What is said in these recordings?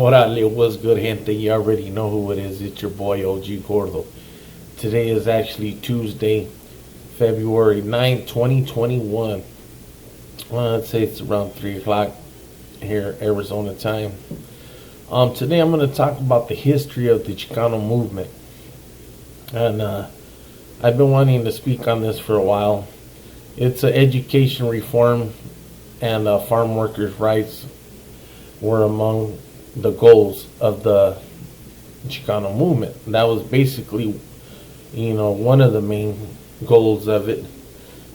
Orale, what's good, gente? You already know who it is. It's your boy, OG Gordo. Today is actually Tuesday, February 9th, 2021. Well, I'd say it's around 3 o'clock here, Arizona time. Today I'm going to talk about the history of the Chicano movement. And I've been wanting to speak on this for a while. It's education reform and farm workers' rights were among the goals of the Chicano movement. That was basically, one of the main goals of it.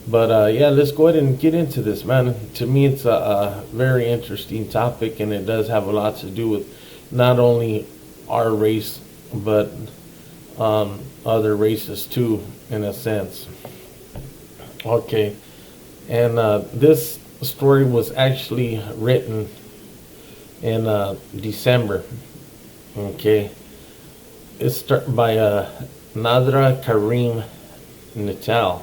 But yeah, let's go ahead and get into this, man. To me, it's a very interesting topic, and it does have a lot to do with not only our race, but other races too, in a sense. Okay, and this story was actually written in December. Okay, it's started by Nadra Karim Natalia.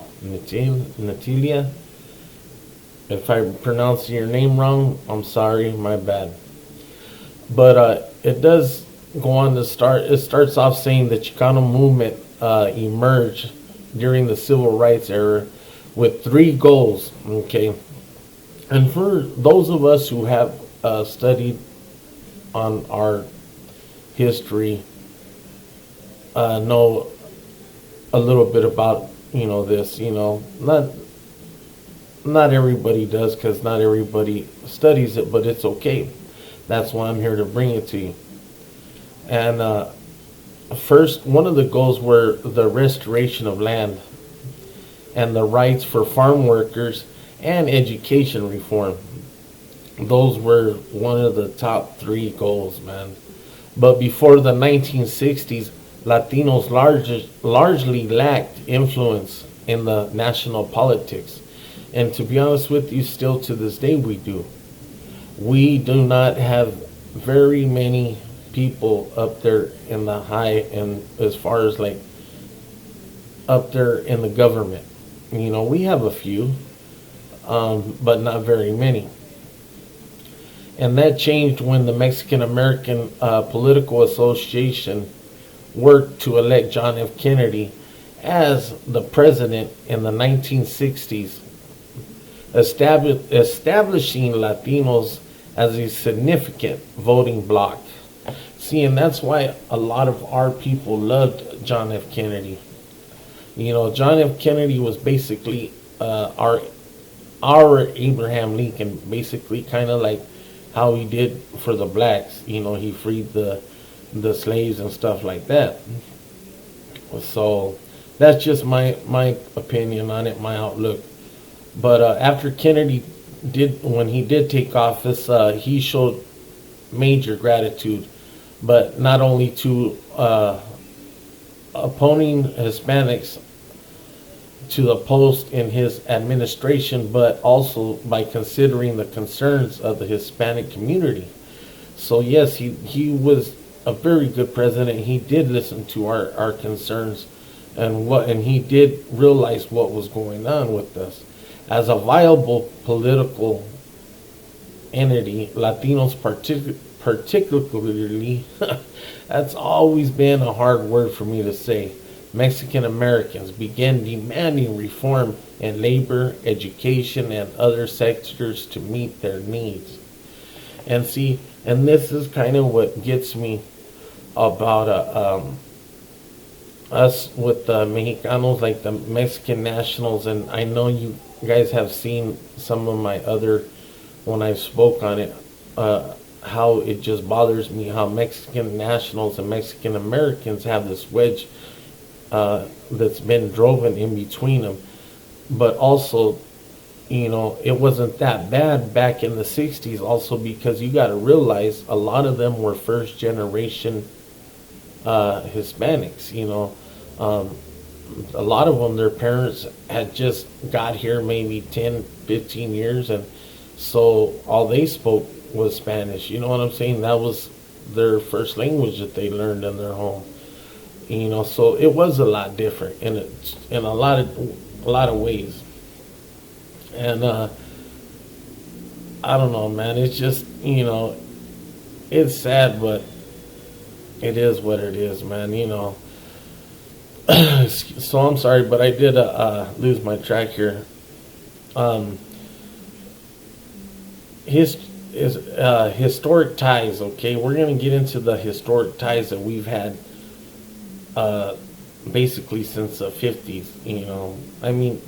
If I pronounce your name wrong, I'm sorry, my bad. But it does go on to start. It starts off saying the Chicano movement emerged during the civil rights era with three goals. Okay, and for those of us who have studied on our history, know a little bit about this. Not everybody does, because not everybody studies it, but it's okay. That's why I'm here to bring it to you. And first, one of the goals were the restoration of land and the rights for farm workers and education reform. Those were one of the top three goals, man. But before the 1960s, Latinos largely lacked influence in the national politics. And to be honest with you, still to this day we do. We do not have very many people up there in the high, and as far as like up there in the government. We have a few, but not very many. And that changed when the Mexican American Political Association worked to elect John F. Kennedy as the president in the 1960s, establishing Latinos as a significant voting bloc. See, and that's why a lot of our people loved John F. Kennedy. John F. Kennedy was basically our Abraham Lincoln, basically, kind of like how he did for the blacks. He freed the slaves and stuff like that. So that's just my opinion on it, my outlook. But after Kennedy when he did take office, he showed major gratitude, but not only to opposing Hispanics to the post in his administration, but also by considering the concerns of the Hispanic community. So yes, he was a very good president. He did listen to our concerns, and he did realize what was going on with us. As a viable political entity, Latinos particularly, that's always been a hard word for me to say, Mexican Americans began demanding reform in labor, education, and other sectors to meet their needs. And see, and this is kind of what gets me about us with the Mexicanos, like the Mexican nationals. And I know you guys have seen some of my other, when I spoke on it, how it just bothers me how Mexican nationals and Mexican Americans have this wedge that's been driven in between them. But also, it wasn't that bad back in the 60s, also because you got to realize a lot of them were first generation Hispanics. A lot of them, their parents had just got here maybe 10, 15 years, and so all they spoke was Spanish. You know what I'm saying? That was their first language that they learned in their home. So it was a lot different in a lot of ways. And I don't know, man. It's just it's sad, but it is what it is, man. So I'm sorry, but I did lose my track here. Um, historic ties. Okay, we're gonna get into the historic ties that we've had, uh, basically since the 50s. I mean,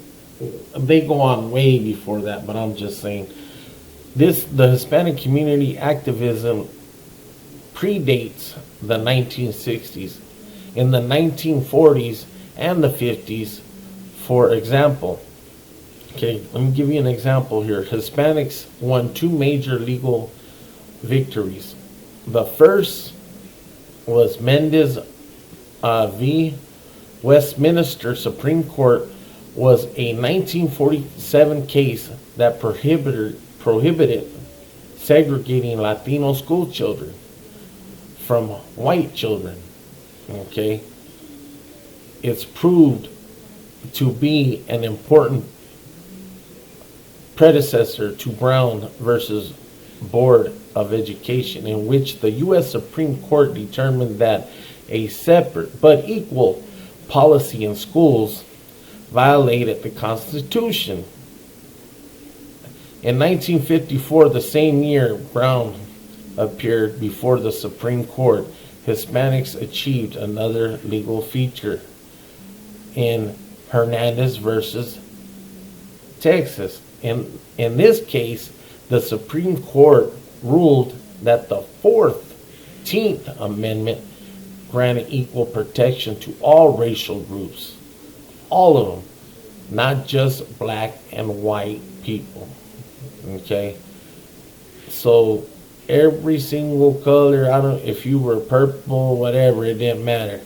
they go on way before that, but I'm just saying the Hispanic community activism predates the 1960s. In the 1940s and the 50s, for example, okay, let me give you an example here. Hispanics won two major legal victories. The first was Mendez v. Westminster Supreme Court, was a 1947 case that prohibited segregating Latino school children from white children. Okay, it's proved to be an important predecessor to Brown versus Board of Education, in which the U.S. Supreme Court determined that a separate but equal policy in schools violated the Constitution. In 1954, the same year Brown appeared before the Supreme Court, Hispanics achieved another legal feature in Hernandez versus Texas. In this case, the Supreme Court ruled that the 14th Amendment granted equal protection to all racial groups, all of them, not just black and white people. Okay, so every single color, I don't, if you were purple, whatever, it didn't matter.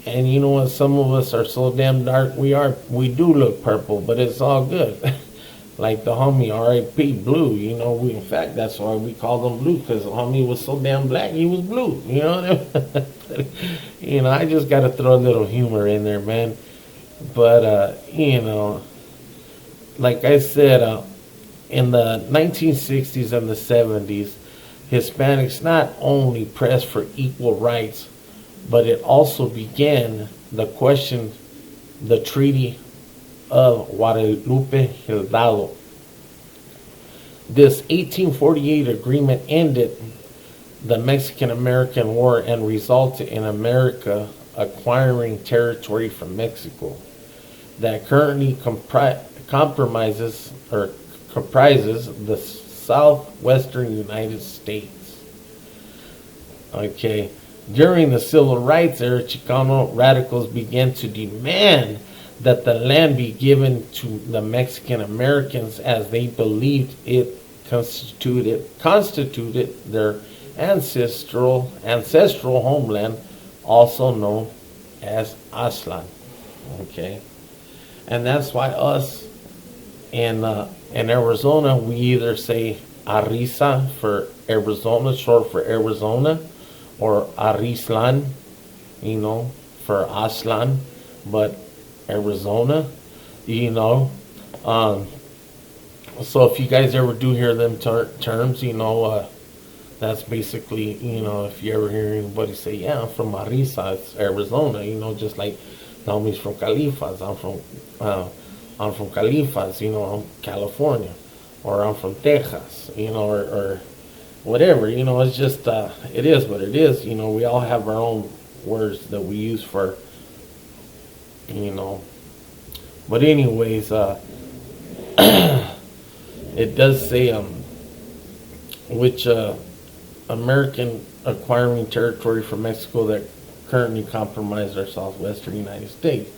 And you know what? Some of us are so damn dark. We do look purple, but it's all good. Like the homie R.I.P. Blue. In fact, that's why we called him Blue, because the homie was so damn black, he was blue. You know what I mean? I just got to throw a little humor in there, man. But like I said, in the 1960s and the 70s, Hispanics not only pressed for equal rights, but it also began the question, the Treaty of Guadalupe Hidalgo. This 1848 agreement ended the Mexican-American War and resulted in America acquiring territory from Mexico that currently comprises the southwestern United States. Okay. During the Civil Rights era, Chicano radicals began to demand that the land be given to the Mexican Americans, as they believed it constituted their ancestral homeland, also known as Aztlan. Okay, and that's why us in Arizona, we either say Arisa for Arizona, short for Arizona, or Arislan, for Aslan, but Arizona, So if you guys ever do hear them terms, that's basically, if you ever hear anybody say, yeah, I'm from Arisa, it's Arizona, just like the homies from Califas, I'm from Califas, I'm California, or I'm from Texas, or whatever, it's just, it is what it is. We all have our own words that we use for, but anyways, it does say, which, American acquiring territory from Mexico that currently comprise our southwestern United States.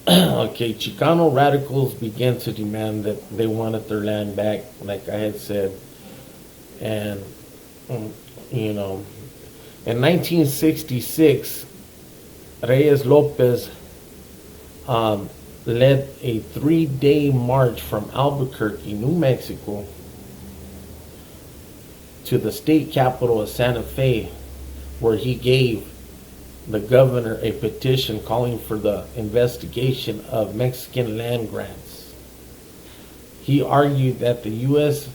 Okay, Chicano radicals began to demand that they wanted their land back, like I had said. And, in 1966, Reyes Lopez led a 3-day march from Albuquerque, New Mexico, to the state capital of Santa Fe, where he gave the governor a petition calling for the investigation of Mexican land grants. He argued that the U.S.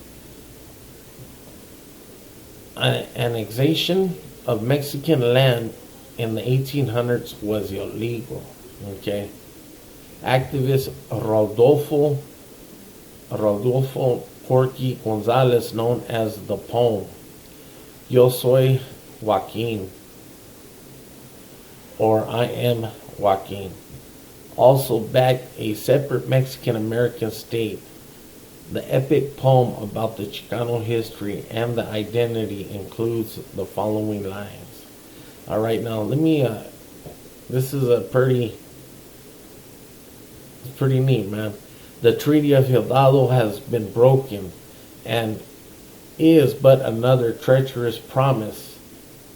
annexation of Mexican land in the 1800s was illegal. Okay, activist Rodolfo Corky Gonzalez, known as the poem Yo Soy Joaquin, or I Am Joaquin, also backed a separate Mexican American state. The epic poem about the Chicano history and the identity includes the following lines. All right, now let me. This is pretty neat, man. The Treaty of Hidalgo has been broken, and is but another treacherous promise.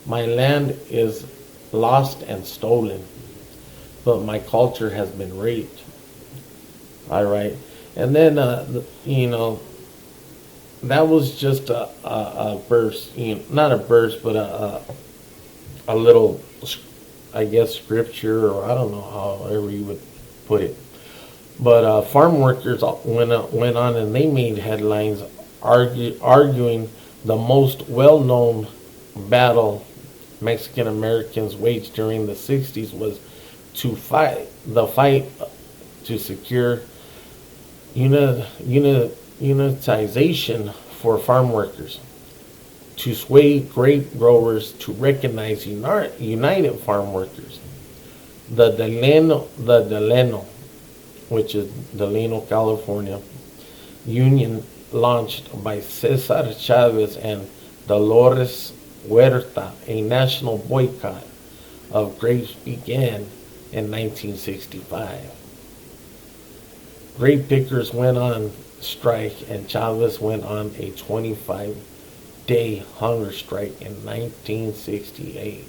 My land is lost and stolen, but my culture has been raped. All right. And then, that was just a verse, not a verse, but a little, I guess, scripture, or I don't know, however you would put it. But farm workers went on and they made headlines arguing the most well-known battle Mexican Americans waged during the 60s was to fight to secure unitization for farm workers, to sway grape growers to recognize united farm workers. The Delano, which is Delano, California, union launched by Cesar Chavez and Dolores Huerta, a national boycott of grapes began in 1965. Grape pickers went on strike, and Chavez went on a 25-day hunger strike in 1968.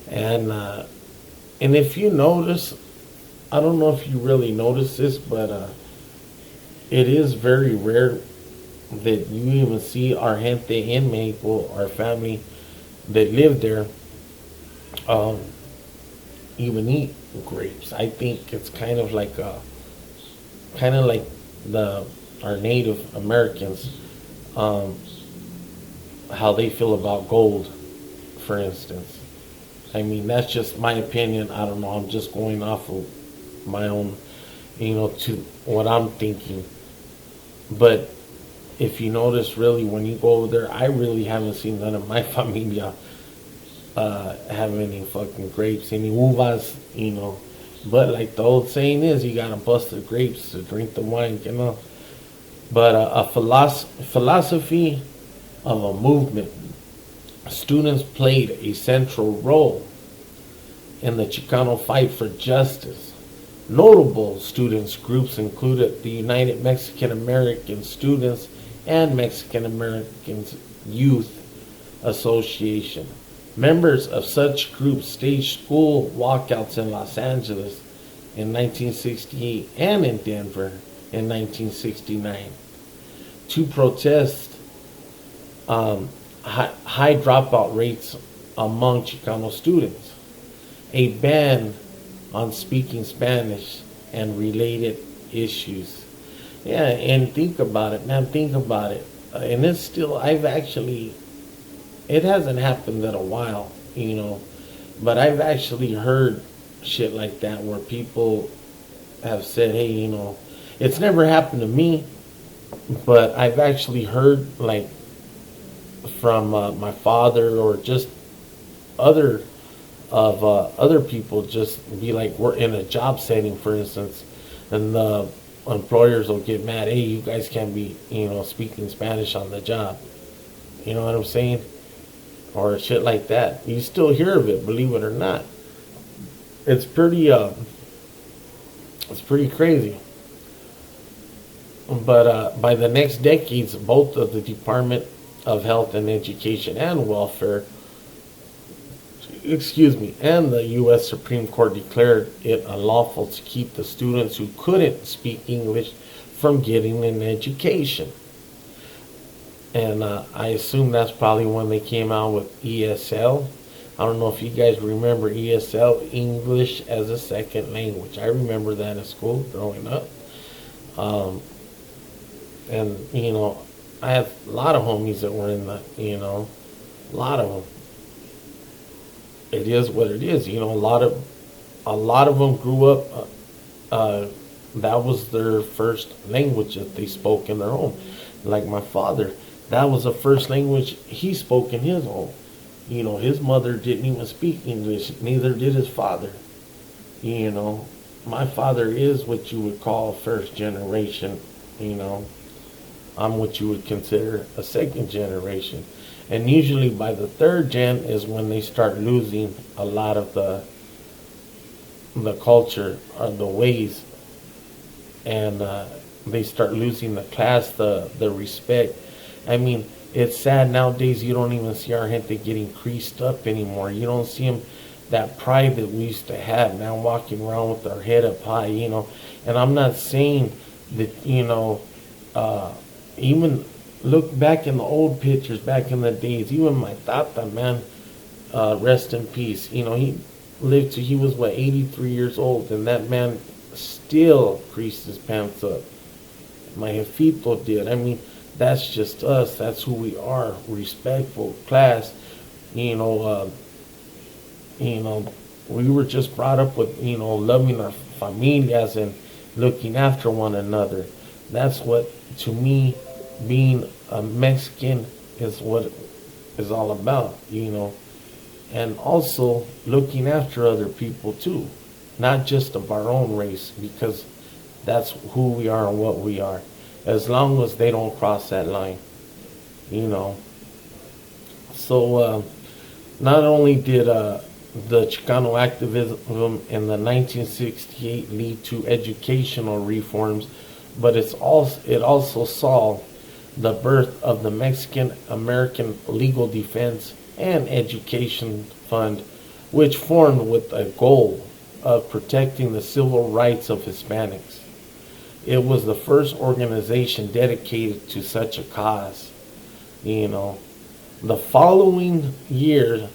And if you notice, I don't know if you really notice this, but it is very rare that you even see our gente in Mexico, our family that live there, even eat grapes. I think it's kind of like our Native Americans, how they feel about gold, for instance. I mean, that's just my opinion. I don't know. I'm just going off of my own, to what I'm thinking. But if you notice, really, when you go over there, I really haven't seen none of my familia have any fucking grapes, any uvas, But like the old saying is, you gotta bust the grapes to drink the wine, But a philosophy of a movement. Students played a central role in the Chicano fight for justice. Notable students groups included the United Mexican American Students and Mexican Americans Youth Association. Members of such groups staged school walkouts in Los Angeles in 1968 and in Denver in 1969 to protest high dropout rates among Chicano students, a ban on speaking Spanish, and related issues. Yeah, and think about it, man, think about it. And it's still, it hasn't happened in a while, but I've actually heard shit like that where people have said, hey, it's never happened to me, but I've actually heard, like, from my father or just other people just be like, we're in a job setting, for instance, and the employers will get mad, hey, you guys can't be, speaking Spanish on the job. You know what I'm saying? Or shit like that. You still hear of it, believe it or not. It's pretty crazy. But by the next decades, both of the Department of Health and Education and Welfare, and the U.S. Supreme Court declared it unlawful to keep the students who couldn't speak English from getting an education. And I assume that's probably when they came out with ESL. I don't know if you guys remember ESL, English as a Second Language. I remember that in school growing up. And, I have a lot of homies that were in the, a lot of them. It is what it is, a lot of them grew up. That was their first language that they spoke in their home. Like my father, that was the first language he spoke in his home. His mother didn't even speak English, neither did his father. You know, my father is what you would call first generation. You know, I'm what you would consider a second generation. And usually by the third gen is when they start losing a lot of the culture or the ways, and they start losing the class, the respect. I mean, it's sad nowadays. You don't even see our gente getting creased up anymore. You don't see them, that pride that we used to have, now walking around with our head up high. And I'm not saying that, even look back in the old pictures, back in the days, even my tata, man, rest in peace. He lived to, he was what, 83 years old, and that man still creased his pants up. My jefito did. I mean, that's just us. That's who we are. Respectful, class. You know, we were just brought up with, loving our familias and looking after one another. That's what, to me, being a Mexican is what is all about, and also looking after other people too, not just of our own race, because that's who we are and what we are, as long as they don't cross that line. So not only did the Chicano activism in the 1968 lead to educational reforms, but it also saw the birth of the Mexican American Legal Defense and Education Fund, which formed with a goal of protecting the civil rights of Hispanics. It was the first organization dedicated to such a cause. The following year,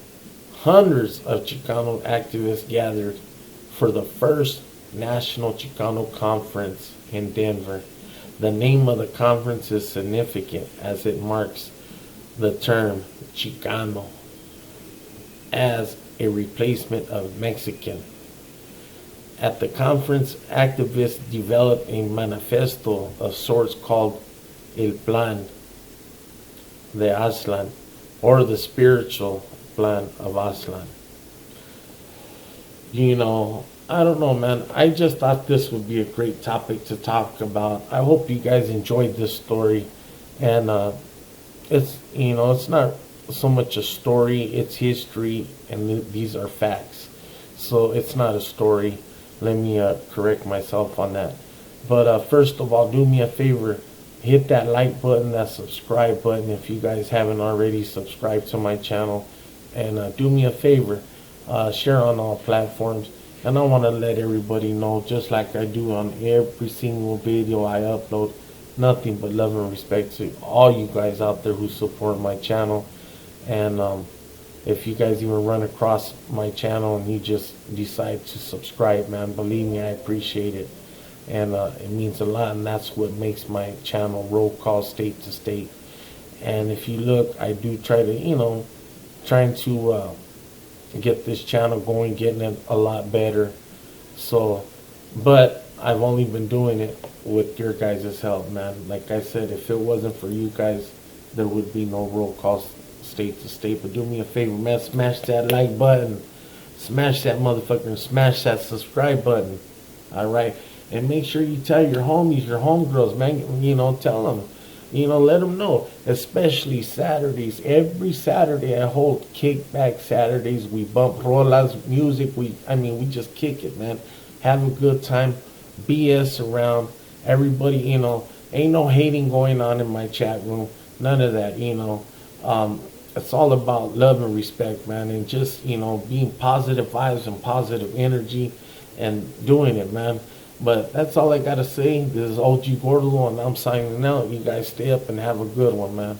hundreds of Chicano activists gathered for the first National Chicano Conference in Denver. The name of the conference is significant as it marks the term Chicano as a replacement of Mexican. At the conference, activists developed a manifesto of sorts called El Plan de Aztlán, or the spiritual plan of Aztlán. I don't know, man. I just thought this would be a great topic to talk about. I hope you guys enjoyed this story. And it's not so much a story, it's history, and these are facts. So it's not a story. Let me correct myself on that. But first of all, do me a favor. Hit that like button, that subscribe button if you guys haven't already subscribed to my channel. And do me a favor, share on all platforms. And I want to let everybody know, just like I do on every single video I upload, nothing but love and respect to all you guys out there who support my channel. And if you guys even run across my channel and you just decide to subscribe, man, believe me, I appreciate it. And it means a lot, and that's what makes my channel roll call state to state. And if you look, I do try to, trying to get this channel going, getting it a lot better. So, but I've only been doing it with your guys' help, man. Like I said, if it wasn't for you guys, there would be no roll call state to state. But do me a favor, man, smash that like button, smash that motherfucker, and smash that subscribe button. All right, and make sure you tell your homies, your homegirls, man. Tell them. Let them know, especially Saturdays. Every Saturday I hold kickback Saturdays. We bump rolas, music. We just kick it, man. Have a good time. BS around. Everybody, ain't no hating going on in my chat room. None of that, It's all about love and respect, man. And just, being positive vibes and positive energy and doing it, man. But that's all I got to say. This is OG Gordo, and I'm signing out. You guys stay up and have a good one, man.